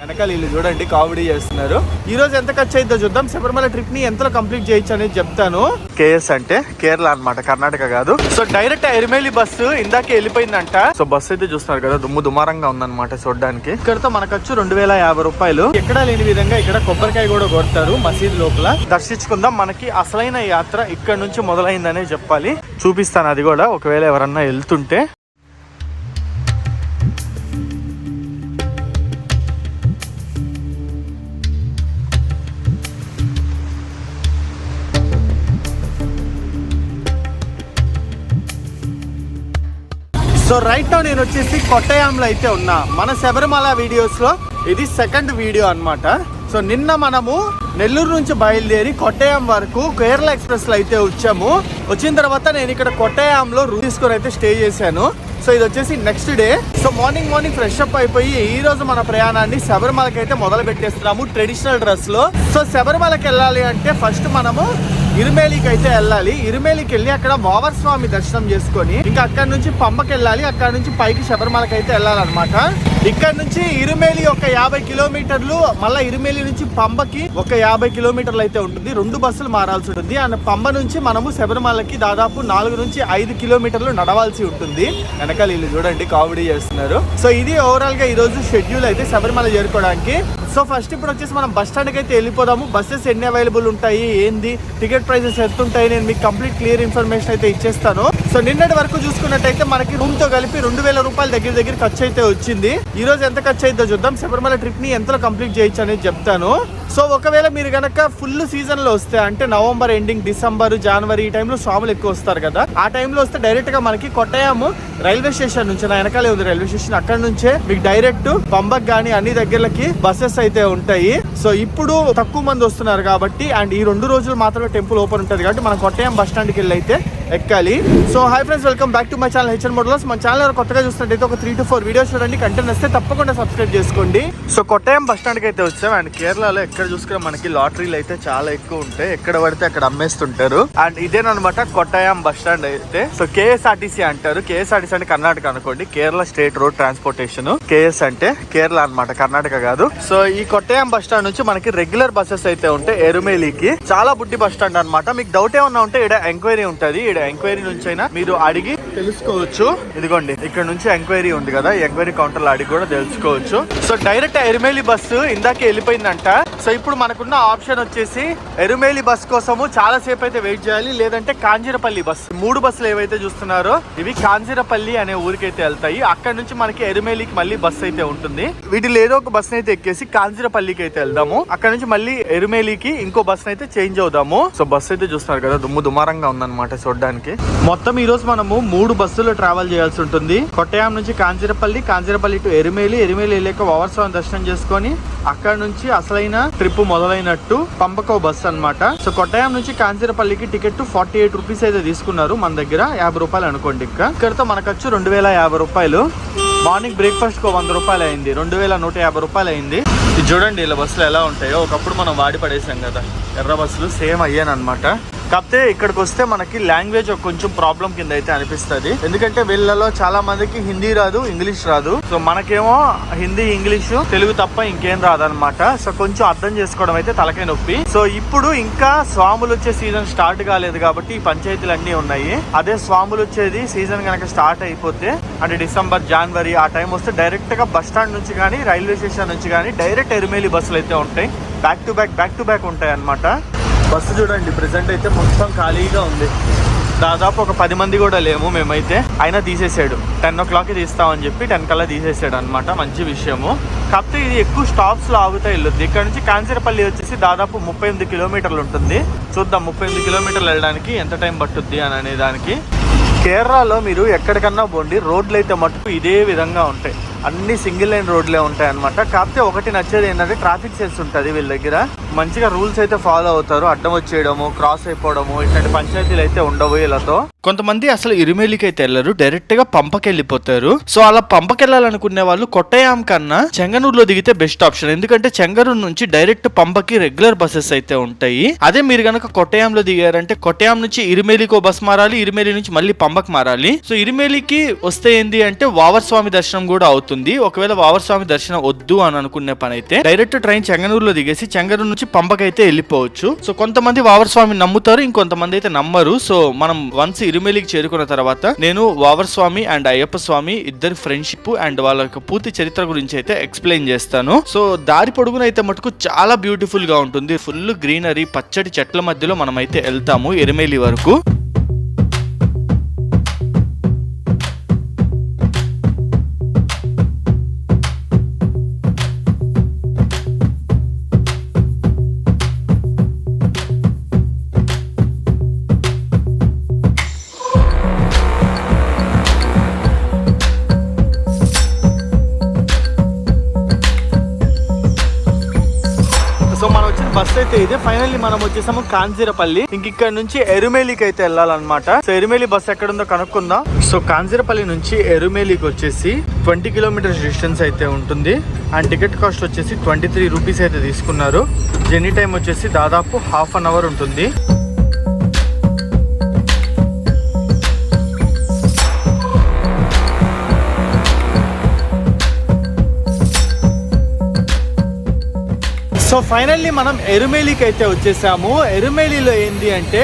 వెనకాల వీళ్ళు చూడండి కామెడీ చేస్తున్నారు. ఈ రోజు ఎంత ఖర్చు అయిద్దో చూద్దాం. శబరిమల ట్రిప్ ని ఎంతలో కంప్లీట్ చేయొచ్చు అనేది చెప్తాను. కేఎస్ అంటే కేరళ అన్నమాట, కర్ణాటక కాదు. సో డైరెక్ట్ ఎరిమేలి బస్సు ఇందాకే వెళ్ళిపోయిందంట. సో బస్సు అయితే చూస్తున్నారు కదా, దుమారంగా ఉందన్నమాట చూడడానికి. ఇక్కడతో మన ఖర్చు 2050 రూపాయలు. ఎక్కడా లేని విధంగా ఇక్కడ కొబ్బరికాయ కూడా కొడతారు మసీద్ లోపల. దర్శించుకుందాం. మనకి అసలైన యాత్ర ఇక్కడ నుంచి మొదలైందనే చెప్పాలి. చూపిస్తాను అది కూడా, ఒకవేళ ఎవరన్నా వెళ్తుంటే. సో రైట్ నౌ నేను వచ్చేసి కొట్టయాంలో అయితే ఉన్నా. మన శబరిమల వీడియోస్ లో ఇది సెకండ్ వీడియో అన్నమాట. సో నిన్న మనము నెల్లూరు నుంచి బయలుదేరి కొట్టయాం వరకు కేరళ ఎక్స్ప్రెస్ లో అయితే వచ్చాము. వచ్చిన తర్వాత నేను ఇక్కడ కొట్టయాంలో రూమ్ తీసుకొని అయితే స్టే చేశాను. సో ఇది వచ్చేసి next day. So morning fresh up అయిపోయి ఈ రోజు మన ప్రయాణాన్ని శబరిమలకి అయితే మొదలు పెట్టేస్తున్నాము ట్రెడిషనల్ డ్రెస్ లో. సో శబరిమలకి వెళ్ళాలి అంటే ఫస్ట్ మనము ఇరుమేలికి అయితే వెళ్ళాలి. ఇరుమేలికి వెళ్ళి అక్కడ వావర్ స్వామి దర్శనం చేసుకొని ఇంకా అక్కడ నుంచి పంబకి వెళ్ళాలి. అక్కడ నుంచి పైకి శబరిమలకి అయితే వెళ్ళాలన్నమాట. ఇక్కడ నుంచి ఇరుమేలి ఒక 50 కిలోమీటర్లు, మళ్ళీ ఇరుమేలి నుంచి పంబకి ఒక 50 కిలోమీటర్లు అయితే ఉంటుంది. 2 బస్సులు మారాల్సి ఉంటుంది. అండ్ పంబ నుంచి మనము శబరిమలకి దాదాపు 4 నుంచి 5 కిలోమీటర్లు నడవాల్సి ఉంటుంది. వెనకాల వీళ్ళు చూడండి కామెడీ చేస్తున్నారు. సో ఇది ఓవరాల్ గా ఈ రోజు షెడ్యూల్ అయితే శబరిమల చేరుకోవడానికి. సో ఫస్ట్ ఇప్పుడు వచ్చేసి మనం బస్ స్టాండ్కి అయితే వెళ్ళిపోదాము. బస్సెస్ ఎన్ని అవైలబుల్ ఉంటాయి, ఏంది, టికెట్ ప్రైసెస్ ఎంత ఉంటాయి, నేను మీకు కంప్లీట్ క్లియర్ ఇన్ఫర్మేషన్ అయితే ఇచ్చేస్తాను. సో నిన్నటి వరకు చూసుకున్నట్టయితే మనకి రూమ్ తో కలిపి 2000 రూపాయలు దగ్గర ఖర్చు అయితే వచ్చింది. ఈ రోజు ఎంత ఖర్చు అయిద్దో చూద్దాం. శబరిమల ట్రిప్ ని ఎంతలో కంప్లీట్ చేయొచ్చు అనేది చెప్తాను. సో ఒకవేళ మీరు గనక ఫుల్ సీజన్ లో వస్తే, అంటే నవంబర్ ఎండింగ్, డిసెంబర్, జనవరి ఈ టైంలో స్వాములు ఎక్కువ వస్తారు కదా, ఆ టైంలో వస్తే డైరెక్ట్ గా మనకి కొట్టయాము రైల్వే స్టేషన్ నుంచి, నా వెనకాలే ఉంది రైల్వే స్టేషన్, అక్కడ నుంచే మీకు డైరెక్ట్ పంబక్ గానీ అన్ని దగ్గరలకి బస్సెస్ అయితే ఉంటాయి. సో ఇప్పుడు తక్కువ మంది వస్తున్నారు కాబట్టి, అండ్ ఈ 2 రోజులు మాత్రమే టెంపుల్ ఓపెన్ ఉంటుంది కాబట్టి మనం కొట్టయాం బస్ స్టాండ్కి వెళ్ళి అయితే ఎక్కాలి. So hi friends, welcome back to my channel HN motos. మన ఛానల్ కొత్తగా చూస్తున్నట్టయితే ఒక 3 to 4 వీడియోస్ చూడండి. కంటెంట్ వస్తే తప్పకుండా సబ్స్క్రైబ్ చేసుకోండి. సో కొట్టయాం బస్ స్టాండ్కి అయితే వచ్చాం. అండ్ కేరళలో ఎక్కడ చూసుకున్నా మనకి లాటరీలు అయితే చాలా ఎక్కువ ఉంటాయి. ఎక్కడ పడితే అక్కడ అమ్మేస్తుంటారు. అండ్ ఇదేనమాట కొట్టయాం బస్ స్టాండ్ అయితే. సో కేఎస్ఆర్టీసీ అంటారు. కేఎస్ఆర్టీసీ అంటే కర్ణాటక అనుకోండి, Kerala state road transportation. KS అంటే కేరళ అన్నమాట, కర్ణాటక కాదు. సో ఈ కొట్టయాం బస్ స్టాండ్ నుంచి మనకి రెగ్యులర్ బస్సెస్ అయితే ఉంటాయి ఎరుమేలికి. చాలా బుడ్డి బస్ స్టాండ్ అనమాట. మీకు డౌట్ ఏమన్నా ఉంటే ఇక్కడ ఎంక్వైరీ ఉంటుంది. ఎంక్వైరీ నుంచి అయినా మీరు అడిగి తెలుసుకోవచ్చు. ఇదిగోండి ఇక్కడ నుంచి ఎంక్వైరీ ఉంది కదా, ఎంక్వైరీ కౌంటర్ లో అడిగి కూడా తెలుసుకోవచ్చు. సో డైరెక్ట్ ఎరుమేలి బస్సు ఇందాకే వెళ్ళిపోయిందంట. సో ఇప్పుడు మనకున్న ఆప్షన్ వచ్చేసి ఎరుమేలి బస్ కోసము చాలా సేపు అయితే వెయిట్ చేయాలి, లేదంటే కాంజిరపల్లి బస్. 3 బస్సులు ఏవైతే చూస్తున్నారో ఇవి కాంజిరపల్లి అనే ఊరికైతే వెళ్తాయి. అక్కడ నుంచి మనకి ఎరుమేలికి మళ్ళీ బస్ అయితే ఉంటుంది. వీటిలో ఏదో ఒక బస్ అయితే ఎక్కేసి కాంజిరపల్లికి అయితే వెళ్దాము. అక్కడ నుంచి మళ్ళీ ఎరుమేలికి ఇంకో బస్ అయితే చేంజ్ అవుదాము. సో బస్ అయితే చూస్తున్నారు కదా, దుమారంగా ఉందన్నమాట చూడడానికి. మొత్తం ఈ రోజు మనము 3 బస్సులు ట్రావెల్ చేయాల్సి ఉంటుంది. కొట్టయాం నుంచి కాంజిరపల్లి టు ఎరుమేలి వెళ్ళాక వావర్ స్వామి దర్శనం చేసుకొని అక్కడ నుంచి అసలైన ట్రిప్ మొదలైనట్టు పంపకో బస్ అన్నమాట. సో కొట్టయాం నుంచి కాంజిరపల్లికి టికెట్ 48 రూపీస్ అయితే తీసుకున్నారు. మన దగ్గర 50 రూపాయలు అనుకోండి. ఇక్కడతో మన ఖర్చు 2050 రూపాయలు. మార్నింగ్ బ్రేక్ఫాస్ట్ కు 100 రూపాయలు అయింది, 2150 రూపాయలు అయింది. ఇది చూడండి ఇలా బస్సులు ఎలా ఉంటాయో. ఒకప్పుడు మనం వాడి పడేసాం కదా ఎర్ర బస్సులు, సేమ్ అయ్యానమాట. కాకపోతే ఇక్కడికి వస్తే మనకి లాంగ్వేజ్ కొంచెం ప్రాబ్లం కింద అయితే అనిపిస్తుంది. ఎందుకంటే వీళ్ళలో చాలా మందికి హిందీ రాదు, ఇంగ్లీష్ రాదు. సో మనకేమో హిందీ, ఇంగ్లీషు, తెలుగు తప్ప ఇంకేం రాదనమాట. సో కొంచెం అర్థం చేసుకోవడం అయితే తలకాయ నొప్పి. సో ఇప్పుడు ఇంకా స్వాములు వచ్చే సీజన్ స్టార్ట్ కాలేదు కాబట్టి ఈ పంచాయతీలు అన్ని ఉన్నాయి. అదే స్వాములు వచ్చేది సీజన్ కనుక స్టార్ట్ అయిపోతే, అంటే డిసెంబర్, జనవరి ఆ టైం వస్తే డైరెక్ట్ గా బస్ స్టాండ్ నుంచి కానీ రైల్వే స్టేషన్ నుంచి కానీ డైరెక్ట్ ఎరుమేలి బస్సులు అయితే ఉంటాయి. బ్యాక్ టు బ్యాక్ ఉంటాయి అన్నమాట. బస్సు చూడండి ప్రెసెంట్ అయితే మొత్తం ఖాళీగా ఉంది. దాదాపు ఒక 10 మంది కూడా లేము మేమైతే. అయినా తీసేసాడు, 10 o'clock తీస్తామని చెప్పి 10 కల్లా తీసేసాడు అనమాట. మంచి విషయము. కాకపోతే ఇది ఎక్కువ స్టాప్స్ లో ఆగుతా వెళ్ళొద్దు. ఇక్కడ నుంచి కాంజిరపల్లి వచ్చేసి దాదాపు 38 కిలోమీటర్లు ఉంటుంది. చూద్దాం 38 కిలోమీటర్లు వెళ్ళడానికి ఎంత టైం పట్టుద్ది అని అనే దానికి. కేరళలో మీరు ఎక్కడికన్నా పోండి, రోడ్లు అయితే మటుకు ఇదే విధంగా ఉంటాయి. అన్ని సింగిల్ లైన్ రోడ్లే ఉంటాయి అనమాట. కాకపోతే ఒకటి నచ్చేది ఏంటంటే ట్రాఫిక్ సెన్స్ ఉంటుంది వీళ్ళ దగ్గర. మంచిగా రూల్స్ అయితే ఫాలో అవుతారు. అడ్డం వచ్చేయడము, క్రాస్ అయిపోవడము ఇట్లాంటి పంచాయతీలు అయితే ఉండవు వీళ్ళతో. కొంతమంది అసలు ఇరుమేలికి అయితే వెళ్ళరు, డైరెక్ట్ గా పంపకి వెళ్ళిపోతారు. సో అలా పంపకి వెళ్ళాలనుకునే వాళ్ళు కొట్టయాం కన్నా చెంగనూరులో దిగితే బెస్ట్ ఆప్షన్. ఎందుకంటే చెంగనూరు నుంచి డైరెక్ట్ పంపకి రెగ్యులర్ బస్సెస్ అయితే ఉంటాయి. అదే మీరు గనక కొట్టయాంలో దిగారంటే కొట్టయాం నుంచి ఇరుమేలికో బస్ మారాలి, ఇరుమేలి నుంచి మళ్ళీ పంపకి మారాలి. సో ఇరుమేలికి వస్తే ఏంది అంటే వావర్ స్వామి దర్శనం కూడా అవుతుంది. ఒకవేళ వావర్ స్వామి దర్శనం వద్దు అని అనుకునే పని అయితే డైరెక్ట్ ట్రైన్ చెంగనూరులో దిగేసి చెంగనూరు నుంచి పంపకి అయితే వెళ్ళిపోవచ్చు. సో కొంతమంది వావర్ స్వామి నమ్ముతారు, ఇంకొంతమంది అయితే నమ్మరు. సో మనం వన్స్ ఇరుమేలికి చేరుకున్న తర్వాత నేను వావర్ స్వామి అండ్ అయ్యప్ప స్వామి ఇద్దరు ఫ్రెండ్షిప్ అండ్ వాళ్ళ యొక్క పూర్తి చరిత్ర గురించి అయితే ఎక్స్ప్లెయిన్ చేస్తాను. సో దారి పొడుగున అయితే మటుకు చాలా బ్యూటిఫుల్ గా ఉంటుంది. ఫుల్ గ్రీనరీ, పచ్చటి చెట్ల మధ్యలో మనం అయితే వెళ్తాము ఎరుమేలి వరకు. సో మనం వచ్చిన బస్ అయితే ఇదే. ఫైనల్లీ మనం వచ్చేసాము కాంజీరపల్లి. ఇక్కడ నుంచి ఎరుమేలికి అయితే వెళ్ళాలన్నమాట. సో ఎరుమేలి బస్ ఎక్కడుందో కనుక్కుందాం. సో కాంజీరపల్లి నుంచి ఎరుమేలికి వచ్చేసి 20 కిలోమీటర్స్ డిస్టెన్స్ అయితే ఉంటుంది. అండ్ టికెట్ కాస్ట్ వచ్చేసి 23 రూపీస్ అయితే తీసుకున్నారు. జర్నీ టైం వచ్చేసి దాదాపు హాఫ్ అన్ అవర్ ఉంటుంది. సో ఫైనల్లీ మనం ఎరుమేలికి అయితే వచ్చేసాము. ఎరుమేలిలో ఏంది అంటే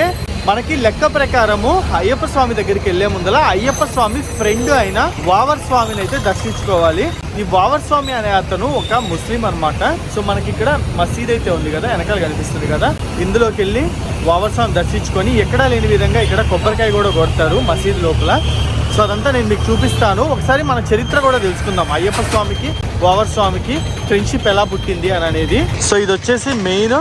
మనకి లెక్క ప్రకారము అయ్యప్ప స్వామి దగ్గరికి వెళ్లే ముందల అయ్యప్ప స్వామి ఫ్రెండ్ అయిన వావర్ స్వామిని అయితే దర్శించుకోవాలి. ఈ వావర్ స్వామి అనే అతను ఒక ముస్లిం అన్నమాట. సో మనకి ఇక్కడ మసీద్ అయితే ఉంది కదా, వెనకాల కనిపిస్తుంది కదా, ఇందులోకి వెళ్ళి వావర్ స్వామి దర్శించుకొని ఎక్కడా లేని విధంగా ఇక్కడ కొబ్బరికాయ కూడా కొడతారు మసీద్ లోపల. సో అదంతా నేను మీకు చూపిస్తాను. ఒకసారి మన చరిత్ర కూడా తెలుసుకుందాం. అయ్యప్ప స్వామికి వావర్ స్వామికి ఫ్రెండ్షిప్ ఎలా పుట్టింది అని అనేది. సో ఇది వచ్చేసి మెయిన్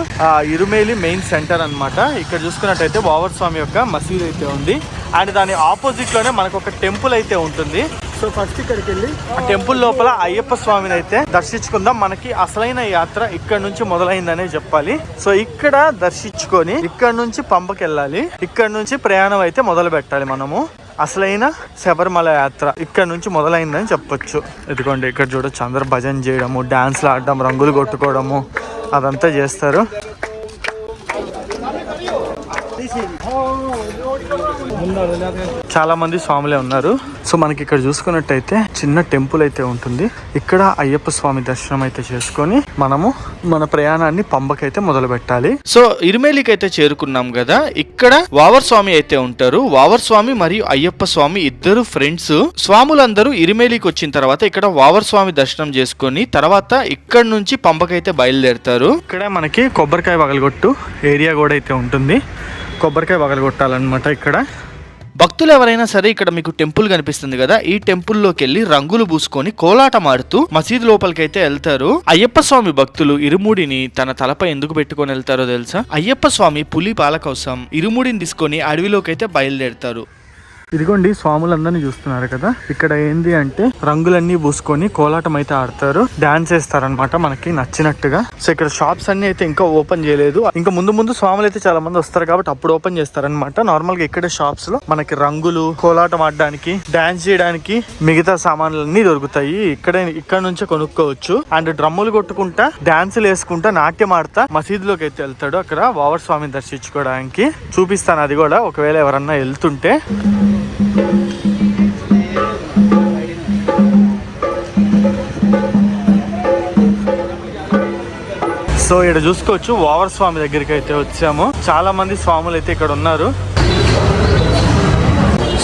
ఇరుమేలి మెయిన్ సెంటర్ అన్నమాట. ఇక్కడ చూసుకున్నట్టయితే వావర్ స్వామి యొక్క మసీద్ అయితే ఉంది. అండ్ దాని ఆపోజిట్ లోనే మనకు ఒక టెంపుల్ అయితే ఉంటుంది. సో ఫస్ట్ ఇక్కడికి వెళ్ళి ఆ టెంపుల్ లోపల అయ్యప్ప స్వామిని అయితే దర్శించుకుందాం. మనకి అసలైన యాత్ర ఇక్కడ నుంచి మొదలైందనే చెప్పాలి. సో ఇక్కడ దర్శించుకొని ఇక్కడ నుంచి పంపకి వెళ్ళాలి. ఇక్కడ నుంచి ప్రయాణం అయితే మొదలు పెట్టాలి. మనము అసలైన శబరిమల యాత్ర ఇక్కడ నుంచి మొదలైందని చెప్పొచ్చు. ఎందుకంటే ఇక్కడ చూడొచ్చు, అందరు భజన చేయడము, డాన్స్లు ఆడడం, రంగులు కొట్టుకోవడము అదంతా చేస్తారు. చాలా మంది స్వాములే ఉన్నారు. సో మనకి ఇక్కడ చూసుకున్నట్టయితే చిన్న టెంపుల్ అయితే ఉంటుంది. ఇక్కడ అయ్యప్ప స్వామి దర్శనం అయితే చేసుకొని మనము మన ప్రయాణాన్ని పంపకైతే మొదలు పెట్టాలి. సో ఇరుమేలికి అయితే చేరుకున్నాం కదా, ఇక్కడ వావర్ స్వామి అయితే ఉంటారు. వావర్ స్వామి మరియు అయ్యప్ప స్వామి ఇద్దరు ఫ్రెండ్స్. స్వాములందరూ ఇరుమేలికి వచ్చిన తర్వాత ఇక్కడ వావర్ స్వామి దర్శనం చేసుకొని తర్వాత ఇక్కడ నుంచి పంపకైతే బయలుదేరుతారు. ఇక్కడ మనకి కొబ్బరికాయ పగలగొట్టు ఏరియా కూడా అయితే ఉంటుంది. కొబ్బరికాయ పగలగొట్టాలన్నమాట. ఇక్కడ భక్తులు ఎవరైనా సరే ఇక్కడ మీకు టెంపుల్ కనిపిస్తుంది కదా, ఈ టెంపుల్లోకి వెళ్ళి రంగులు పూసుకొని కోలాటం ఆడుతూ మసీద్ లోపలికి అయితే వెళ్తారు. అయ్యప్ప స్వామి భక్తులు ఇరుముడిని తన తలపై ఎందుకు పెట్టుకొని వెళ్తారో తెలుసా? అయ్యప్ప స్వామి పులి పాల కోసం ఇరుముడిని తీసుకొని అడవిలోకి అయితే బయలుదేరుతారు. ఇదిగోండి స్వాములందరినీ చూస్తున్నారు కదా, ఇక్కడ ఏంది అంటే రంగులన్నీ పూసుకొని కోలాటం అయితే ఆడతారు, డాన్స్ వేస్తారనమాట మనకి నచ్చినట్టుగా. సో ఇక్కడ షాప్స్ అన్ని అయితే ఇంకా ఓపెన్ చేయలేదు. ఇంకా ముందు స్వాములు అయితే చాలా మంది వస్తారు కాబట్టి అప్పుడు ఓపెన్ చేస్తారనమాట. నార్మల్ గా ఇక్కడ షాప్స్ లో మనకి రంగులు, కోలాటం ఆడడానికి, డాన్స్ చేయడానికి మిగతా సామాన్లన్నీ దొరుకుతాయి. ఇక్కడ నుంచే కొనుక్కోవచ్చు. అండ్ డ్రమ్ములు కొట్టుకుంటా, డాన్సులు వేసుకుంటా, నాట్యం ఆడతా మసీద్ లోకి అయితే వెళ్తాడు. అక్కడ వావర్ స్వామిని దర్శించుకోవడానికి చూపిస్తాను అది కూడా, ఒకవేళ ఎవరన్నా వెళ్తుంటే. సో ఇక్కడ చూసుకోవచ్చు వావర్ స్వామి దగ్గరికి అయితే వచ్చాము. చాలా మంది స్వాములు అయితే ఇక్కడ ఉన్నారు.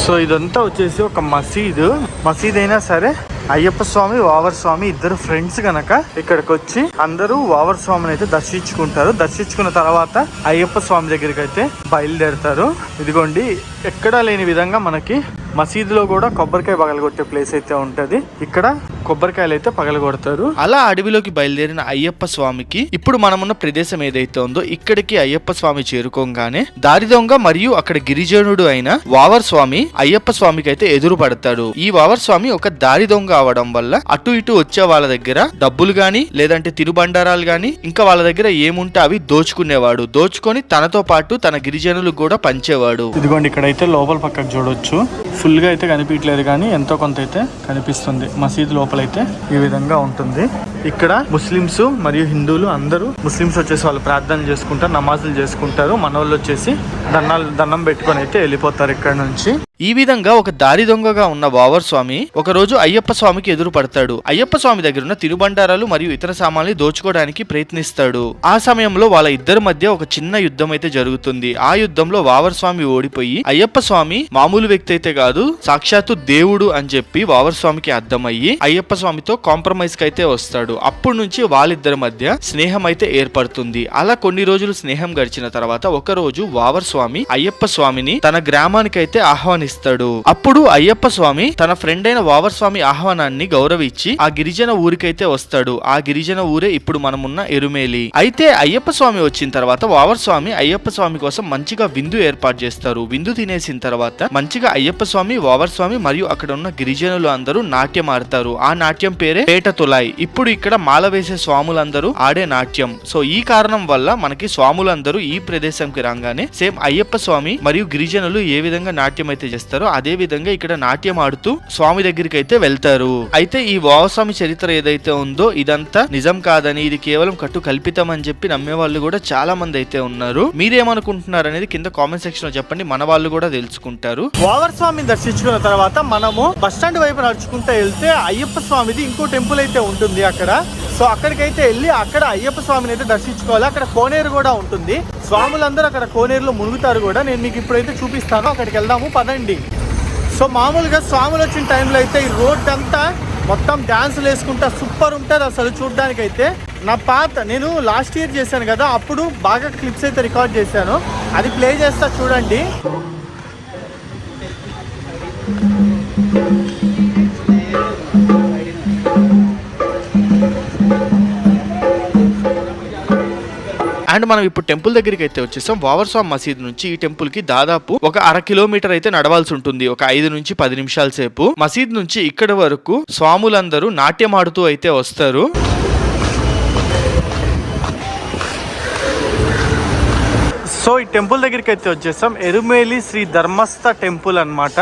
సో ఇదంతా వచ్చేసి ఒక మసీద్ అయినా సరే అయ్యప్ప స్వామి, వావర్ స్వామి ఇద్దరు ఫ్రెండ్స్ గనక ఇక్కడికి వచ్చి అందరూ వావర్ స్వామిని అయితే దర్శించుకుంటారు. దర్శించుకున్న తర్వాత అయ్యప్ప స్వామి దగ్గరికి అయితే బయలుదేరుతారు. ఇదిగోండి ఎక్కడా లేని విధంగా మనకి మసీదులో కూడా కొబ్బరికాయ పగలగొట్టే ప్లేస్ అయితే ఉంటది. ఇక్కడ కొబ్బరికాయలు అయితే పగలగొడతారు. అలా అడవిలోకి బయలుదేరిన అయ్యప్ప స్వామికి ఇప్పుడు మనమున్న ప్రదేశం ఏదైతే ఉందో ఇక్కడికి అయ్యప్ప స్వామి చేరుకోగానే దారి దొంగ మరియు అక్కడ గిరిజనుడు అయిన వావర్ స్వామి అయ్యప్ప స్వామికి అయితే ఎదురు పడతాడు. ఈ వావర్ స్వామి ఒక దారి దొంగ అవడం వల్ల అటు ఇటు వచ్చే వాళ్ళ దగ్గర డబ్బులు గాని లేదంటే తిరుబండారాలు గాని ఇంకా వాళ్ళ దగ్గర ఏముంటే అవి దోచుకునేవాడు. దోచుకొని తనతో పాటు తన గిరిజనులకు కూడా పంచేవాడు. ఇదిగోండి ఇక్కడైతే లోపల పక్కకు చూడొచ్చు. ఫుల్ గా అయితే కనిపించలేదు కానీ ఎంతో కొంత అయితే కనిపిస్తుంది. మసీదు లోపలైతే ఈ విధంగా ఉంటుంది. ఇక్కడ ముస్లిమ్స్ మరియు హిందువులు అందరూ, ముస్లిమ్స్ వచ్చేసి వాళ్ళు ప్రార్థనలు చేసుకుంటారు, నమాజులు చేసుకుంటారు. మనోళ్ళు వచ్చేసి దండం పెట్టుకొని అయితే వెళ్ళిపోతారు ఇక్కడ నుంచి. ఈ విధంగా ఒక దారి దొంగగా ఉన్న వావర్ స్వామి ఒక రోజు అయ్యప్ప స్వామికి ఎదురు పడతాడు. అయ్యప్ప స్వామి దగ్గర ఉన్న తినుబండారాలు మరియు ఇతర సామాన్లు దోచుకోవడానికి ప్రయత్నిస్తాడు. ఆ సమయంలో వాళ్ళ ఇద్దరి మధ్య ఒక చిన్న యుద్ధం అయితే జరుగుతుంది. ఆ యుద్ధంలో వావర్ స్వామి ఓడిపోయి అయ్యప్ప స్వామి మామూలు వ్యక్తి అయితే కాదు, సాక్షాత్తు దేవుడు అని చెప్పి వావర్ స్వామికి అర్థమయ్యి అయ్యప్ప స్వామితో కాంప్రమైజ్ కి అయితే వస్తాడు. అప్పటి నుంచి వాళ్ళిద్దరి మధ్య స్నేహం అయితే ఏర్పడుతుంది. అలా కొన్ని రోజులు స్నేహం గడిచిన తర్వాత ఒక రోజు వావర్ స్వామి అయ్యప్ప స్వామిని తన గ్రామానికి అయితే ఆహ్వానిస్తాడు. అప్పుడు అయ్యప్ప స్వామి తన ఫ్రెండ్ అయిన వావర్ స్వామి ఆహ్వానాన్ని గౌరవించి ఆ గిరిజన ఊరికైతే వస్తాడు. ఆ గిరిజన ఊరే ఇప్పుడు మనమున్న ఎరుమేలి. అయితే అయ్యప్ప స్వామి వచ్చిన తర్వాత వావర్ స్వామి అయ్యప్ప స్వామి కోసం మంచిగా విందు ఏర్పాటు చేస్తారు. విందు తినేసిన తర్వాత మంచిగా అయ్యప్ప స్వామి, వావర్ స్వామి మరియు అక్కడ ఉన్న గిరిజనులు అందరూ నాట్యం ఆడతారు. ఆ నాట్యం పేరే పేట తులాయ్. ఇప్పుడు ఇక్కడ మాల వేసే స్వాములందరూ ఆడే నాట్యం. సో ఈ కారణం వల్ల మనకి స్వాములందరూ ఈ ప్రదేశంకి రాగానే సేమ్ అయ్యప్ప స్వామి మరియు గిరిజనులు ఏ విధంగా నాట్యం అయితే చేస్తారో అదే విధంగా ఇక్కడ నాట్యం ఆడుతూ స్వామి దగ్గరికి అయితే వెళ్తారు. అయితే ఈ వావర్ స్వామి చరిత్ర ఏదైతే ఉందో ఇదంతా నిజం కాదని, ఇది కేవలం కట్టు కల్పితం అని చెప్పి నమ్మే వాళ్ళు కూడా చాలా మంది అయితే ఉన్నారు. మీరేమనుకుంటున్నారు అనేది కింద కామెంట్ సెక్షన్ లో చెప్పండి, మన వాళ్ళు కూడా తెలుసుకుంటారు. వావర్ స్వామిని దర్శించుకున్న తర్వాత మనము బస్ స్టాండ్ వైపు నడుచుకుంటూ వెళ్తే అయ్యప్ప స్వామిది ఇంకో టెంపుల్ అయితే ఉంటుంది అక్కడ. సో అక్కడికైతే వెళ్ళి అక్కడ అయ్యప్ప స్వామిని అయితే దర్శించుకోవాలి. అక్కడ కోనేరు కూడా ఉంటుంది. స్వాములందరూ అక్కడ కోనేరులో మునుగుతారు కూడా. నేను మీకు ఇప్పుడైతే చూపిస్తాను, అక్కడికి వెళ్దాము పదండి. సో మామూలుగా స్వాములు వచ్చిన టైంలో అయితే ఈ రోడ్ అంతా మొత్తం డాన్సులు వేసుకుంటా సూపర్ ఉంటుంది అసలు చూడడానికి. అయితే నేను లాస్ట్ ఇయర్ చేశాను కదా, అప్పుడు బాగా క్లిప్స్ అయితే రికార్డ్ చేశాను, అది ప్లే చేస్తా చూడండి. అండ్ మనం ఇప్పుడు టెంపుల్ దగ్గరికి అయితే వచ్చేసాం. వావర్ స్వామి మసీద్ నుంచి ఈ టెంపుల్ కి దాదాపు ఒక 1/2 కిలోమీటర్ అయితే నడవాల్సి ఉంటుంది. ఒక 5 నుంచి 10 నిమిషాల సేపు. మసీద్ నుంచి ఇక్కడ వరకు స్వాములందరూ నాట్యం ఆడుతూ అయితే వస్తారు. సో ఈ టెంపుల్ దగ్గరికి అయితే వచ్చేసాం. ఎరుమేలి శ్రీ ధర్మస్థ టెంపుల్ అన్నమాట.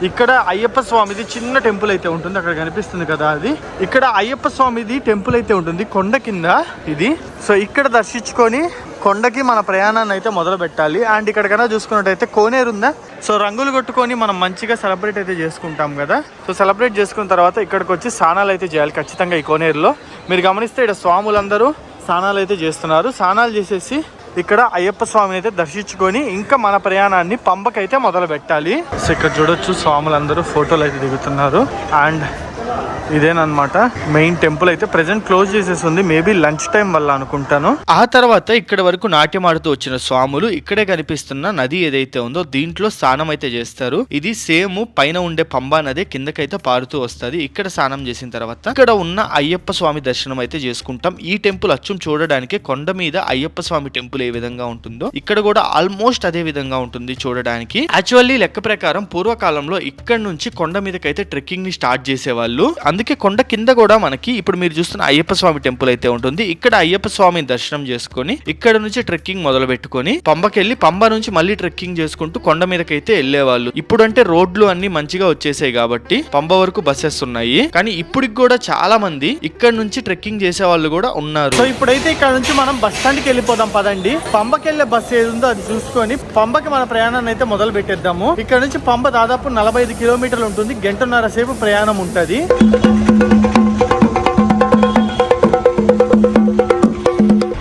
ఇక్కడ అయ్యప్ప స్వామిది చిన్న టెంపుల్ అయితే ఉంటుంది, అక్కడ కనిపిస్తుంది కదా అది. ఇక్కడ అయ్యప్ప స్వామిది టెంపుల్ అయితే ఉంటుంది కొండ కింద ఇది. సో ఇక్కడ దర్శించుకొని కొండకి మన ప్రయాణాన్ని అయితే మొదలు పెట్టాలి. అండ్ ఇక్కడ కన్నా చూసుకున్నట్టయితే కోనేరు ఉందా, సో రంగులు కొట్టుకొని మనం మంచిగా సెలబ్రేట్ అయితే చేసుకుంటాం కదా. సో సెలబ్రేట్ చేసుకున్న తర్వాత ఇక్కడికి వచ్చి స్నానాలు అయితే చేయాలి ఖచ్చితంగా ఈ కోనేరులో. మీరు గమనిస్తే ఇక్కడ స్వాములందరూ స్నానాలు అయితే చేస్తున్నారు. స్నానాలు చేసేసి ఇక్కడ అయ్యప్ప స్వామిని అయితే దర్శించుకొని ఇంకా మన ప్రయాణాన్ని పంబకైతే మొదలు పెట్టాలి. సో ఇక్కడ చూడొచ్చు స్వాములందరూ ఫోటోలు అయితే దిగుతున్నారు. అండ్ ఇదేనమాట మెయిన్ టెంపుల్. అయితే ప్రెసెంట్ క్లోజ్ చేసేసి ఉంది, మేబీ లంచ్ టైం వల్ల అనుకుంటాను. ఆ తర్వాత ఇక్కడ వరకు నాట్యం ఆడుతూ వచ్చిన స్వాములు ఇక్కడే కనిపిస్తున్న నది ఏదైతే ఉందో దీంట్లో స్నానం అయితే చేస్తారు. ఇది సేమ్ పైన ఉండే పంబా నది కిందకైతే పారుతూ వస్తుంది. ఇక్కడ స్నానం చేసిన తర్వాత ఇక్కడ ఉన్న అయ్యప్ప స్వామి దర్శనం అయితే చేసుకుంటాం. ఈ టెంపుల్ అచ్చం చూడడానికి కొండ మీద అయ్యప్ప స్వామి టెంపుల్ ఏ విధంగా ఉంటుందో ఇక్కడ కూడా ఆల్మోస్ట్ అదే విధంగా ఉంటుంది చూడడానికి. యాక్చువల్లీ లెక్క ప్రకారం పూర్వకాలంలో ఇక్కడ నుంచి కొండ మీదకైతే ట్రెక్కింగ్ ని స్టార్ట్ చేసేవాళ్ళు. అందుకే కొండ కింద కూడా మనకి ఇప్పుడు మీరు చూస్తున్న అయ్యప్ప స్వామి టెంపుల్ అయితే ఉంటుంది. ఇక్కడ అయ్యప్ప స్వామిని దర్శనం చేసుకొని ఇక్కడ నుంచి ట్రెక్కింగ్ మొదలు పెట్టుకొని పంబకెళ్ళి పంబ నుంచి మళ్ళీ ట్రెక్కింగ్ చేసుకుంటూ కొండ మీదకైతే వెళ్లేవాళ్ళు. ఇప్పుడు అంటే రోడ్లు అన్ని మంచిగా వచ్చేసాయి కాబట్టి పంబ వరకు బస్సెస్ ఉన్నాయి. కానీ ఇప్పటికి కూడా చాలా మంది ఇక్కడ నుంచి ట్రెక్కింగ్ చేసే వాళ్ళు కూడా ఉన్నారు. సో ఇప్పుడైతే ఇక్కడ నుంచి మనం బస్ స్టాండ్ కి వెళ్ళిపోదాం పదండి. పంబకి వెళ్ళే బస్సు ఏది ఉందో అది చూసుకొని పంబకి మన ప్రయాణాన్ని అయితే మొదలు పెట్టేద్దాము. ఇక్కడ నుంచి పంబ దాదాపు 45 కిలోమీటర్లు ఉంటుంది. 1.5 సేపు ప్రయాణం ఉంటుంది.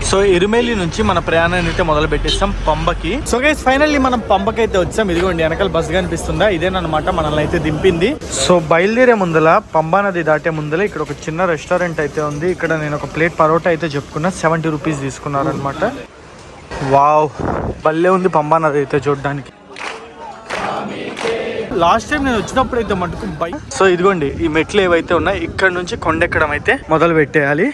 సో ఎరుమేలి నుంచి మన ప్రయాణాన్ని అయితే మొదలు పెట్టేస్తాం పంబకి. సో గైస్ ఫైనల్లీ మనం పంబకి అయితే వచ్చాం. ఇదిగోండి వెనకాల బస్ కనిపిస్తుందా, ఇదేనమాట మనల్ని అయితే దింపింది. సో బయలుదేరే ముందల పంబా నది దాటే ముందల ఇక్కడ ఒక చిన్న రెస్టారెంట్ అయితే ఉంది. ఇక్కడ నేను ఒక ప్లేట్ పరోటా అయితే చెప్పుకున్నా, 70 రూపీస్ తీసుకున్నారనమాట. వావ్ భలే ఉంది పంబా నది అయితే చూడడానికి. లాస్ట్ టైం నేను వచ్చినప్పుడు అయితే మటుకు బైక్. సో ఇదిగోండి ఈ మెట్లు ఏవైతే ఉన్నాయి ఇక్కడ నుంచి కొండెక్కడం అయితే మొదలు పెట్టేయాలి.